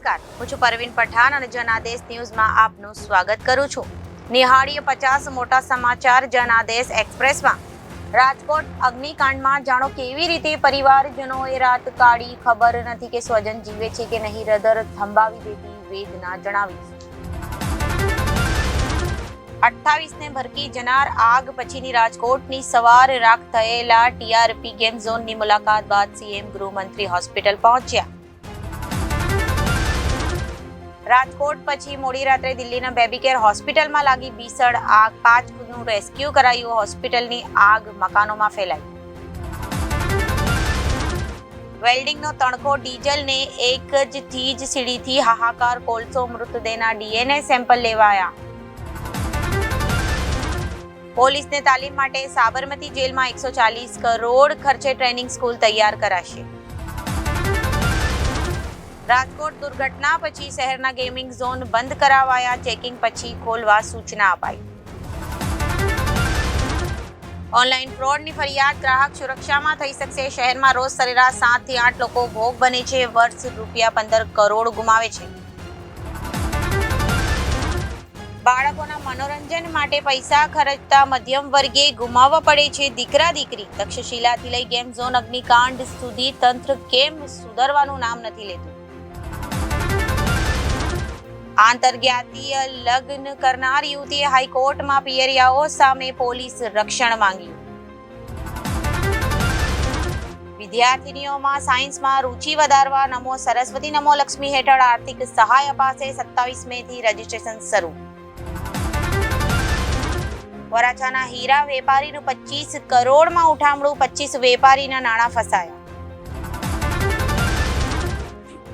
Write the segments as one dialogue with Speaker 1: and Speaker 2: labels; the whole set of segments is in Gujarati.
Speaker 1: નમસ્કાર, હું છું પરવીન પઠાણ અને જનાદેશ ન્યૂઝમાં આપનું સ્વાગત કરું છું. નિહાળીએ 50 મોટા સમાચાર જનાદેશ એક્સપ્રેસમાં. રાજકોટ અગ્નિકાંડમાં જાણો કેવી રીતે પરિવારજનોએ રાત કાઢી, ખબર નથી કે સ્વજન જીવે છે કે નહીં, હૃદય થંભાવી દેતી વેદના જણાવી. 28ને ભરકી જનાર આગ પછીની રાજકોટની સવાર રાખ થયેલા ટીઆરપી ગેમ ઝોનની મુલાકાત બાદ સીએમ ગૃહમંત્રી હોસ્પિટલ પહોંચ્યા. રાજકોટ પછી મોડી રાત્રે દિલ્હીના બેબી કેર હોસ્પિટલમાં લાગી ભીષણ આગ. 5નું રેસ્ક્યુ કરાયું. હોસ્પિટલની આગ મકાનોમાં ફેલાઈ. વેલ્ડિંગનો તણખો, ડીઝલને એક જ સીડીથી હાહાકાર. કોલસો, મૃતદેહના ડીએનએ સેમ્પલ લેવાયા. પોલીસને તાલીમ માટે સાબરમતી જેલમાં 140 કરોડ ખર્ચે ટ્રેનિંગ સ્કૂલ તૈયાર કરાશે. રાજકોટ દુર્ઘટના પછી શહેરના ગેમિંગ ઝોન બંધ કરાવાયા. ચેકિંગ પછી ખોલવા સૂચના અપાઈ. ઓનલાઈન ફ્રોડની ફરિયાદ, ગ્રાહક સુરક્ષામાં થઈ શકશે. શહેરમાં રોજ સરેરાશ 7 થી 8 લોકો ભોગ બને છે. વર્ષ ₹15 કરોડ ગુમાવે છે. બાળકોના મનોરંજન માટે પૈસા ખર્ચતા મધ્યમ વર્ગે ગુમાવવા પડે છે. દીકરા દીકરી, તક્ષશિલાથી લઈ ગેમ ઝોન અગ્નિકાંડ સુધી તંત્ર કેમ સુધરવાનું નામ નથી લેતું? આંતરજ્ઞાતીય લગ્ન કરનાર યુવતીએ હાઈકોર્ટમાં પિયરિયાઓ સામે પોલીસ રક્ષણ માંગ્યું. વિદ્યાર્થીનીઓમાં સાયન્સમાં રુચિ વધારવા નમો સરસ્વતી નમો લક્ષ્મી હેઠળ આર્થિક સહાય અપાશે. 27 મેથી રજીસ્ટ્રેશન શરૂ. વરાછાના હીરા વેપારીનું 25 કરોડમાં ઉઠામણું. 25 વેપારીના નાણાં ફસાયા.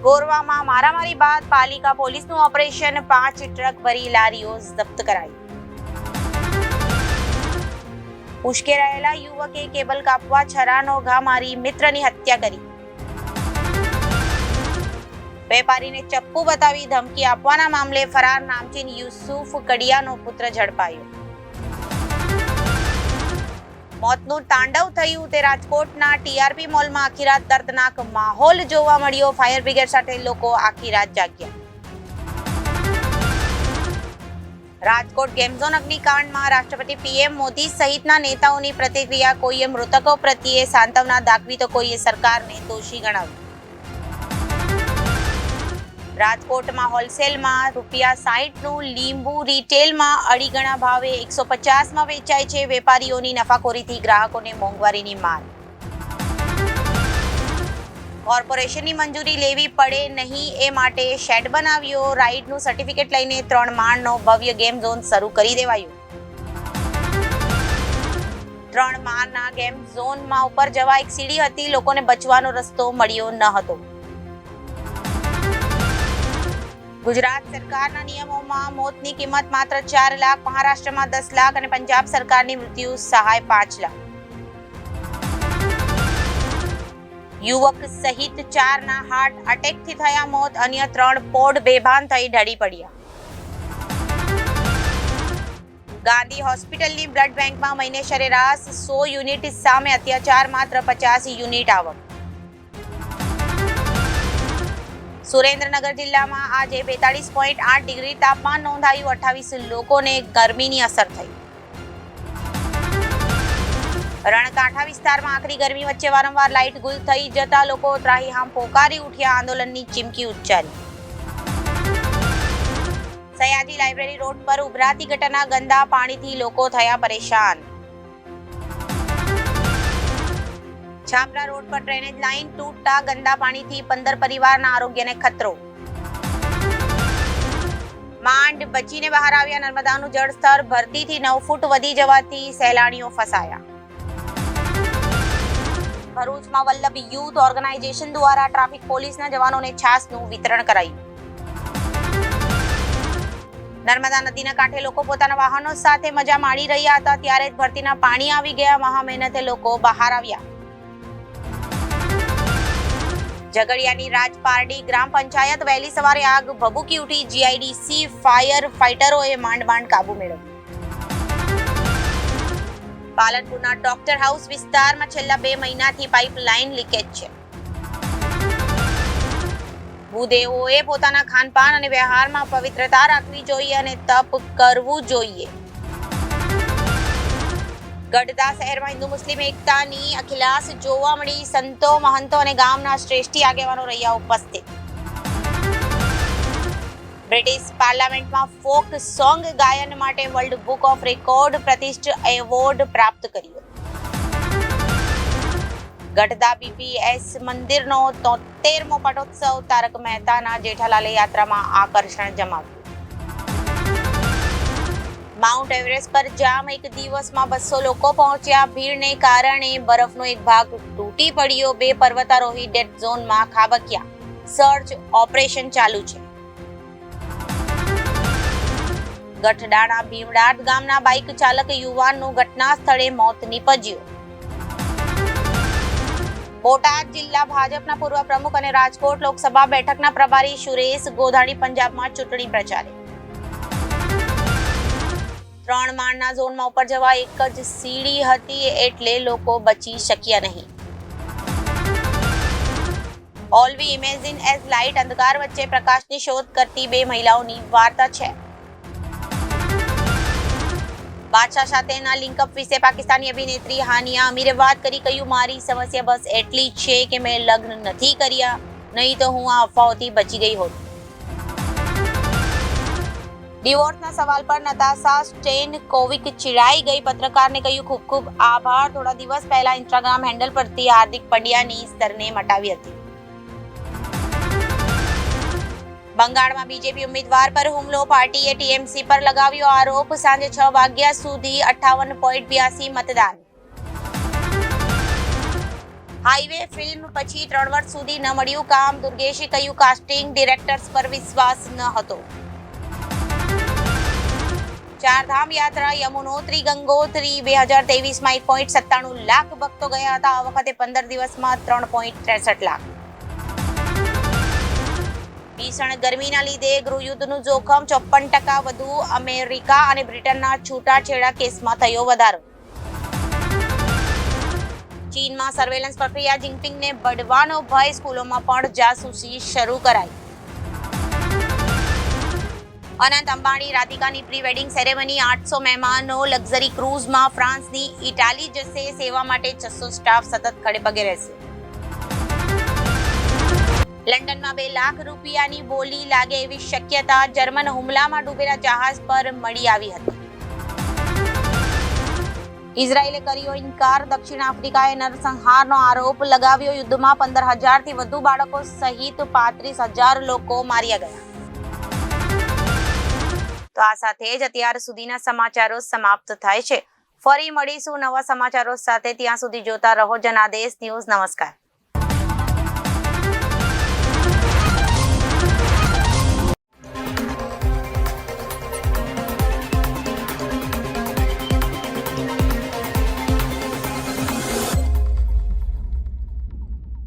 Speaker 1: ગોરવામાં મારામારી બાદ પાલિકા પોલીસનું ઓપરેશન. 5 ટ્રક ભરી લારીઓ જપ્ત કરાઈ. ઉશ્કેરાયેલા યુવકે કેબલ કાપવા છરાનો ઘા મારી મિત્રની હત્યા કરી. વેપારીને ચપ્પુ બતાવી ધમકી આપવાના મામલે ફરાર નામચીન યુસુફ કડિયાનો પુત્ર ઝડપાયો. મોતનું તાંડવ થયું તે રાજકોટના ટીઆરપી મોલમાં. આખી રાત દર્દનાક માહોલ જોવા મળ્યો. ફાયર બ્રિગેડ સાથે લોકો આખી રાત જાગ્યા. રાજકોટ ગેમઝોન અગ્નિકાંડમાં રાષ્ટ્રપતિ પીએમ મોદી સહિતના નેતાઓની પ્રતિક્રિયા. કોઈએ મૃતકો પ્રત્યે સાંત્વના દાખવી તો કોઈએ સરકારને દોષી ગણાવી. રાજકોટમાં હોલસેલમાં ₹60નું લીંબુ રિટેલમાં 2 ગણા ભાવે 150માં વેચાય છે. વેપારીઓની નફાખોરીથી ગ્રાહકોને મોંઘવારીની માર. કોર્પોરેશનની મંજૂરી લેવી પડે નહીં એ માટે શેડ બનાવ્યો. રાઇડનું સર્ટિફિકેટ લઈને 3 માળનો ભવ્ય ગેમ ઝોન શરૂ કરી દેવાયો. 3 માળના ગેમ ઝોનમાં ઉપર જવા એક સીડી હતી. લોકોને બચવાનો રસ્તો મળ્યો ન હતો. ગુજરાત સરકારના નિયમોમાં મોતની કિંમત માત્ર 4 લાખ, મહારાષ્ટ્રમાં 10 લાખ અને પંજાબ સરકારની મૃત્યુ સહાય 5 લાખ. યુવક સહિત 4ના હાર્ટ અટેકથી થયા મોત. અન્ય 3 પોડ બેભાન થઈ ઢળી પડ્યા. ગાંધી હોસ્પિટલની બ્લડ બેંકમાં મહિને સરેરાશ 100 યુનિટ સામે અત્યાચાર, માત્ર 50 યુનિટ આવક. સુરેન્દ્રનગર જિલ્લામાં આજે 42.8 ડિગ્રી તાપમાન નોંધાયું. 28 લોકોને ગરમીની અસર થઈ. રણકાંઠા વિસ્તારમાં આકરી ગરમી વચ્ચે વારંવાર લાઇટ ગુલ થઈ જતા લોકો ત્રાહિમામ પોકારી ઉઠ્યા. આંદોલનની ચીમકી ઉચ્ચારી. સયાજી લાઇબ્રેરી રોડ પર ઉભરાતી ગટરના ગંદા પાણીથી લોકો થયા પરેશાન. છાપરા રોડ પર ડ્રેનેજ લાઇન તૂટતા ગંદા પાણીથી 15 પરિવારના આરોગ્યને ખતરો. માંડ બચીને બહાર આવ્યા. નર્મદાનું જળસ્તર ભરતીથી 9 ફૂટ વધી જવાથી સહેલાણીઓ ફસાયા. ભરૂચમાં વલ્લભ યુથ ઓર્ગેનાઇઝેશન દ્વારા ટ્રાફિક પોલીસના જવાનોને છાસનું વિતરણ કરાયું. નર્મદા નદીના કાંઠે લોકો પોતાના વાહનો સાથે મજા માણી રહ્યા હતા ત્યારે જ ભરતીના પાણી આવી ગયા. મહા મહેનતે લોકો બહાર આવ્યા. ઝઘડિયાની રાજપારડી ગ્રામ પંચાયત વહેલી સવારે આગ ભભૂકી ઉઠી. જીઆઈડીસી ફાયર ફાઇટરોએ માંડ કાબુ મેળવ્યો. પાલનપુરના ડોક્ટર હાઉસ વિસ્તારમાં છેલ્લા 2 મહિનાથી પાઇપલાઇન લીકેજ છે. ભૂદેવોએ પોતાના ખાનપાન અને વ્યવહારમાં પવિત્રતા રાખવી જોઈએ અને તપ કરવું જોઈએ. ગઢડા શહેરમાં હિન્દુ મુસ્લિમ એકતાની અખિલાસ જોવા મળી. સંતો, મહંતો અને ગામના શ્રેષ્ઠી આગેવાનો રહ્યા ઉપસ્થિત. બ્રિટિશ પાર્લામેન્ટમાં ફોક સોંગ ગાયન માટે વર્લ્ડ બુક ઓફ રેકોર્ડ પ્રતિષ્ઠિત એવોર્ડ પ્રાપ્ત કર્યો. ગઢડા બીપીએસ મંદિરનો 73મો પટોત્સવ. તારક મહેતાના જેઠાલાલ યાત્રામાં આકર્ષણ જમાવ્યું. માઉન્ટ એવરેસ્ટ પર જામ. એક દિવસમાં 200 લોકો પહોંચ્યા. ભીડને કારણે બરફનો એક ભાગ તૂટી પડ્યો. 2 પર્વતારોહી ડેડ ઝોનમાં ખાબક્યા. સર્ચ ઓપરેશન ચાલુ છે. ગઢડાના ભીમડાટ ગામના બાઇક ચાલક યુવાનનું ઘટના સ્થળે મોત નીપજ્યું. બોટાદ જિલ્લા ભાજપના પૂર્વ પ્રમુખ અને રાજકોટ લોકસભા બેઠકના પ્રભારી સુરેશ ગોધાણી પંજાબમાં ચૂંટણી પ્રચારે. 3 માળના ઝોનમાં ઉપર જવા એક જ સીડી હતી એટલે લોકો બચી શક્યા નહીં. ઓલ વી ઇમેજિન એઝ લાઇટ. અંધકાર વચ્ચે પ્રકાશની શોધ કરતી 2 મહિલાઓની વાર્તા છે. બાદશાહ સાથેના લિંકઅપ વિશે પાકિસ્તાની અભિનેત્રી હાનિયા અમીરે વાત કરી. કહ્યું, મારી સમસ્યા બસ એટલી જ છે કે મેં લગ્ન નથી કર્યા, નહીં તો હું આ અફવાઓથી બચી ગઈ હોત. ડિવોર્સના સવાલ પર નતાશા સ્ટેનકોવિક ચિડાઈ ગઈ. પત્રકારને કહ્યું, ખૂબ ખૂબ આભાર. થોડા દિવસ પહેલા ઇન્સ્ટાગ્રામ હેન્ડલ પરથી હાર્દિક પંડ્યાની સરનેમ હટાવી હતી. બંગાળમાં બીજેપી ઉમેદવાર પર હુમલો. પાર્ટીએ ટીએમસી પર લગાવ્યો આરોપ. સાંજે 6 વાગ્યા સુધી 58.82 મતદાન. હાઈવે ફિલ્મ પછી 3 વર્ષ સુધી ન મળ્યું કામ. દુર્ગેશે કહ્યું, કાસ્ટિંગ ડિરેક્ટર્સ પર વિશ્વાસ ન હતો. ચારધામ યાત્રા યમુનોત્રી ગંગોત્રી 2023માં 1.97 લાખ ભક્તો ગયા હતા. આ વખતે 15 દિવસમાં 3.63 લાખ. ભીષણ ગરમીના લીધે ગૃહયુદ્ધનું જોખમ. 54% વધુ. અમેરિકા અને બ્રિટનના છૂટાછેડા કેસમાં થયો વધારો. ચીનમાં સર્વેલન્સ પ્રક્રિયા. જિનપિંગને બઢવાનો ભય. સ્કૂલોમાં પણ જાસૂસી શરૂ કરાઈ. અનંત અંબાણી રાધિકાની પ્રી વેડિંગ સેરેમની. 800 મહેમાનો લક્ઝરી ક્રૂઝમાં ફ્રાન્સની ઇટાલી જશે. સેવા માટે 600 સ્ટાફ સતત ખડેપગે રહેશે. લંડનમાં 2 લાખ રૂપિયાની બોલી લાગે એવી શક્યતા. જર્મન હુમલામાં ડૂબેલા જહાજ પર મળી આવી હતી. ઇઝરાયેલે કર્યો ઇનકાર. દક્ષિણ આફ્રિકાએ નરસંહારનો આરોપ લગાવ્યો. યુદ્ધમાં 15,000થી વધુ બાળકો સહિત 35,000 લોકો માર્યા ગયા. તો આ સાથે જ અત્યાર સુધીના સમાચારો સમાપ્ત થાય છે. ફરી મળીશું નવા સમાચારો સાથે. ત્યાં સુધી જોતા રહો જનાદેશ ન્યૂઝ. નમસ્કાર.